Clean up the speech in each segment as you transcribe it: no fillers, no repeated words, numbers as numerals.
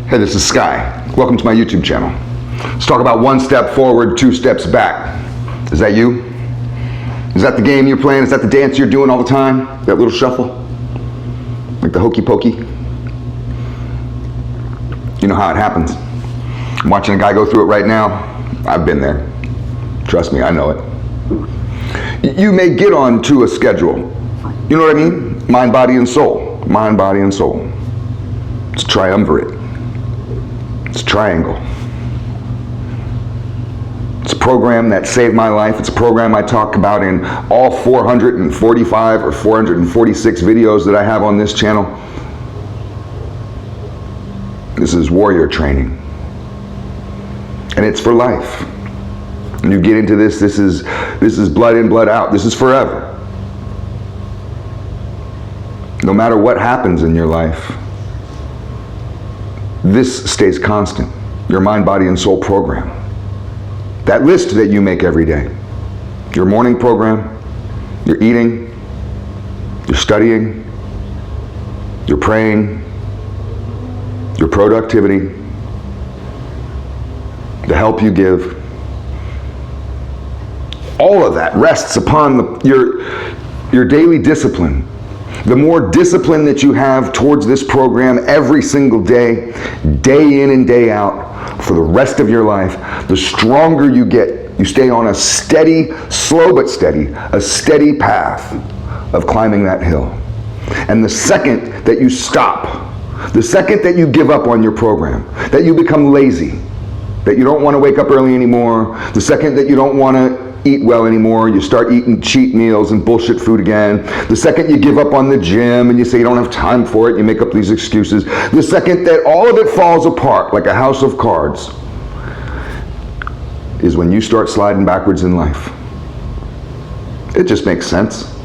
Hey, this is Sky. Welcome to my YouTube channel. Let's talk about 1 step forward, 2 steps back. Is that you? Is that the game you're playing? Is that the dance you're doing all the time? That little shuffle? Like the hokey pokey? You know how it happens. I'm watching a guy go through it right now. I've been there. Trust me, I know it. You may get onto a schedule. You know what I mean? Mind, body, and soul. Mind, body, and soul. It's triumvirate. It's a triangle. It's a program that saved my life. It's a program I talk about in all 445 or 446 videos that I have on this channel. This is warrior training. And it's for life. When you get into this, this is blood in, blood out. This is forever. No matter what happens in your life, this stays constant. Your mind, body, and soul program. That list that you make every day. Your morning program, your eating, your studying, your praying, your productivity, the help you give. All of that rests upon your daily discipline. The more discipline that you have towards this program every single day, day in and day out, for the rest of your life, the stronger you get. You stay on a steady, slow but steady, a steady path of climbing that hill. And the second that you stop, the second that you give up on your program, that you become lazy, that you don't want to wake up early anymore, the second that you don't want to eat well anymore, you start eating cheat meals and bullshit food again, the second you give up on the gym and you say you don't have time for it, you make up these excuses, the second that all of it falls apart like a house of cards, is when you start sliding backwards in life. It just makes sense.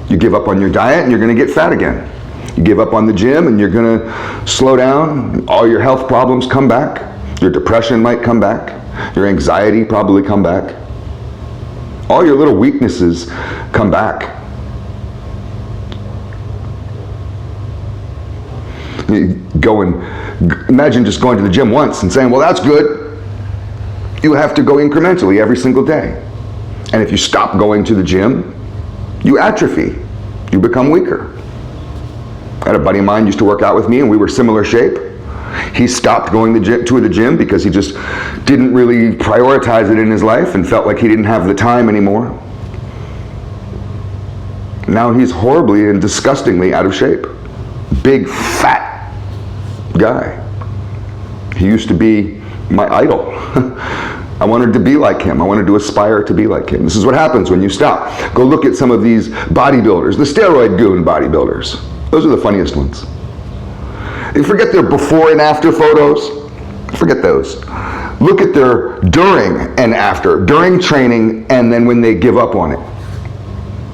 You give up on your diet and you're going to get fat again. You give up on the gym and you're going to slow down, all your health problems come back, your depression might come back, your anxiety probably come back. All your little weaknesses come back. You go and imagine just going to the gym once and saying, well, that's good. You have to go incrementally every single day. And if you stop going to the gym, you atrophy. You become weaker. I had a buddy of mine used to work out with me and we were similar shape. He stopped going to the gym because he just didn't really prioritize it in his life and felt like he didn't have the time anymore. Now he's horribly and disgustingly out of shape. Big, fat guy. He used to be my idol. I wanted to be like him. I wanted to aspire to be like him. This is what happens when you stop. Go look at some of these bodybuilders, the steroid goon bodybuilders. Those are the funniest ones. You forget their before and after photos. Forget those. Look at their during and after. During training and then when they give up on it.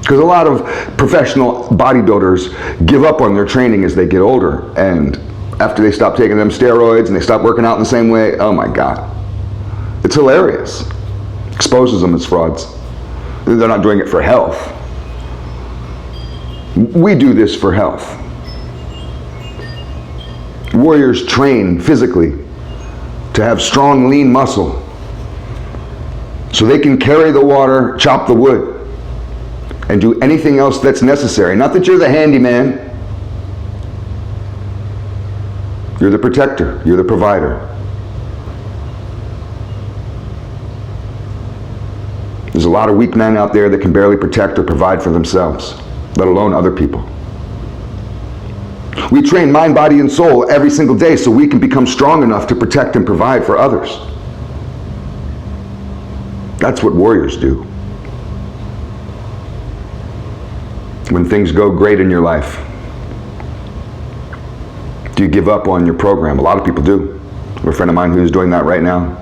Because a lot of professional bodybuilders give up on their training as they get older. And after they stop taking them steroids and they stop working out in the same way, oh my God. It's hilarious. Exposes them as frauds. They're not doing it for health. We do this for health. Warriors train physically to have strong, lean muscle so they can carry the water, chop the wood, and do anything else that's necessary. Not that you're the handyman. You're the protector. You're the provider. There's a lot of weak men out there that can barely protect or provide for themselves, let alone other people. We train mind, body, and soul every single day so we can become strong enough to protect and provide for others. That's what warriors do. When things go great in your life, do you give up on your program? A lot of people do. I have a friend of mine who's doing that right now.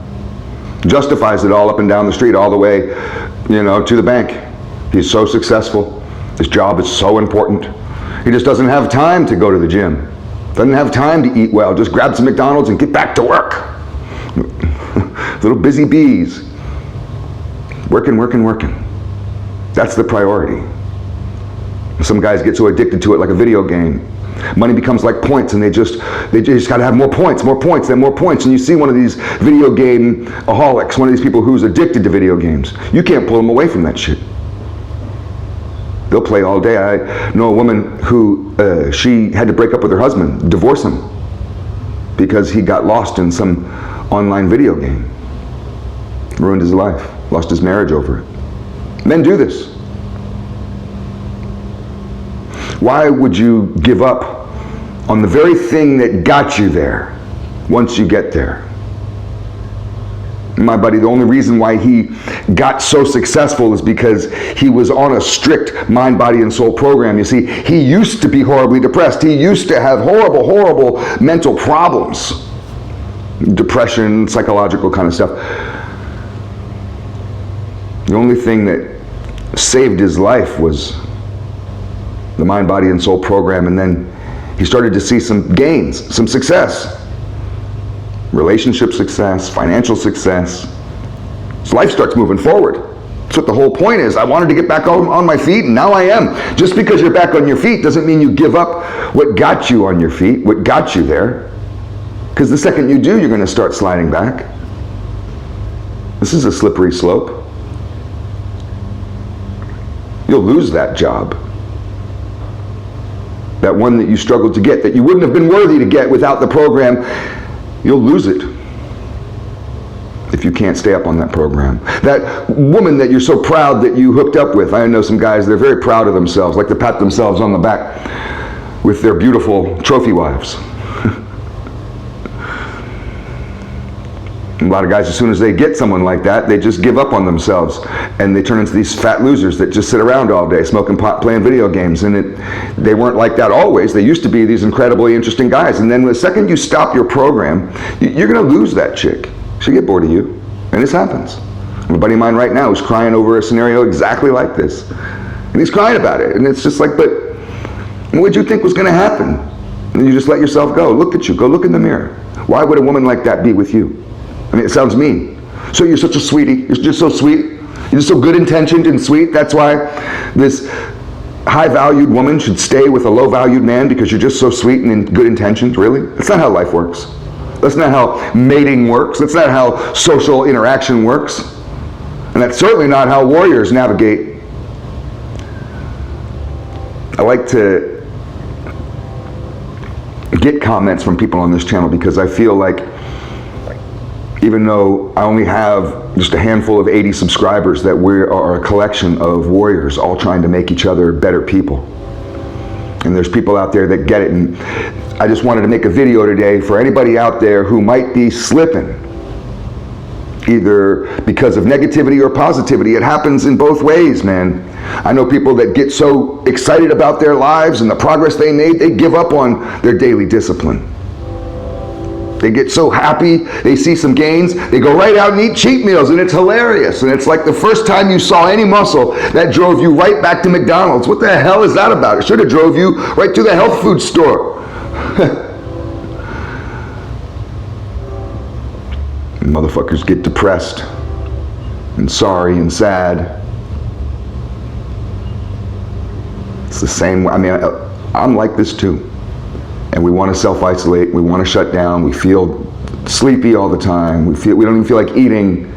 Justifies it all up and down the street, all the way, to the bank. He's so successful. His job is so important. He just doesn't have time to go to the gym. Doesn't have time to eat well. Just grab some McDonald's and get back to work. Little busy bees. Working, working, working. That's the priority. Some guys get so addicted to it like a video game. Money becomes like points, and they just got to have more points, then more points. And you see one of these video game aholics, one of these people who's addicted to video games. You can't pull them away from that shit. They'll play all day. I know a woman who she had to break up with her husband, divorce him, because he got lost in some online video game. Ruined his life, lost his marriage over it. Men do this. Why would you give up on the very thing that got you there once you get there? My buddy, the only reason why he got so successful is because he was on a strict mind, body, and soul program. You see, he used to be horribly depressed. He used to have horrible mental problems. Depression, psychological kind of stuff. The only thing that saved his life was the mind, body, and soul program, and then he started to see some gains, some success. Relationship success, financial success. So life starts moving forward. That's what the whole point is. I wanted to get back on my feet, and now I am. Just because you're back on your feet doesn't mean you give up what got you on your feet, what got you there. Because the second you do, you're going to start sliding back. This is a slippery slope. You'll lose that job. That one that you struggled to get, that you wouldn't have been worthy to get without the program, you'll lose it if you can't stay up on that program. That woman that you're so proud that you hooked up with, I know some guys, they're very proud of themselves, like to pat themselves on the back with their beautiful trophy wives. A lot of guys, as soon as they get someone like that, they just give up on themselves and they turn into these fat losers that just sit around all day smoking pot, playing video games. And they weren't like that always. They used to be these incredibly interesting guys. And then the second you stop your program, you're going to lose that chick. She'll get bored of you. And this happens. I have a buddy of mine right now who's crying over a scenario exactly like this. And he's crying about it. And it's just like, but what did you think was going to happen? And you just let yourself go. Look at you. Go look in the mirror. Why would a woman like that be with you? I mean, it sounds mean. So you're such a sweetie. You're just so sweet. You're just so good-intentioned and sweet. That's why this high-valued woman should stay with a low-valued man, because you're just so sweet and in good intentions. Really? That's not how life works. That's not how mating works. That's not how social interaction works. And that's certainly not how warriors navigate. I like to get comments from people on this channel because I feel like, even though I only have just a handful of 80 subscribers, that we are a collection of warriors all trying to make each other better people. And there's people out there that get it. And I just wanted to make a video today for anybody out there who might be slipping, either because of negativity or positivity. It happens in both ways, man. I know people that get so excited about their lives and the progress they made, they give up on their daily discipline. They get so happy, they see some gains, they go right out and eat cheat meals, and it's hilarious. And it's like the first time you saw any muscle, that drove you right back to McDonald's. What the hell is that about? It should have drove you right to the health food store. Motherfuckers get depressed and sorry and sad. It's the same. I mean, I'm like this too. And we want to self-isolate, we want to shut down, we feel sleepy all the time, we don't even feel like eating.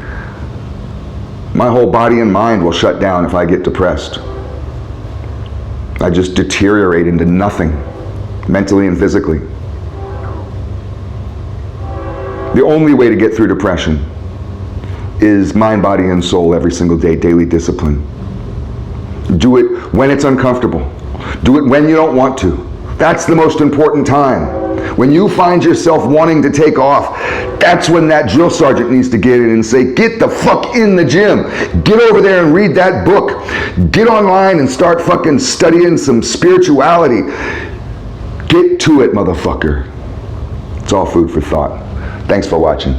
My whole body and mind will shut down if I get depressed. I just deteriorate into nothing, mentally and physically. The only way to get through depression is mind, body, and soul every single day, daily discipline. Do it when it's uncomfortable. Do it when you don't want to. That's the most important time. When you find yourself wanting to take off, that's when that drill sergeant needs to get in and say, get the fuck in the gym. Get over there and read that book. Get online and start fucking studying some spirituality. Get to it, motherfucker. It's all food for thought. Thanks for watching.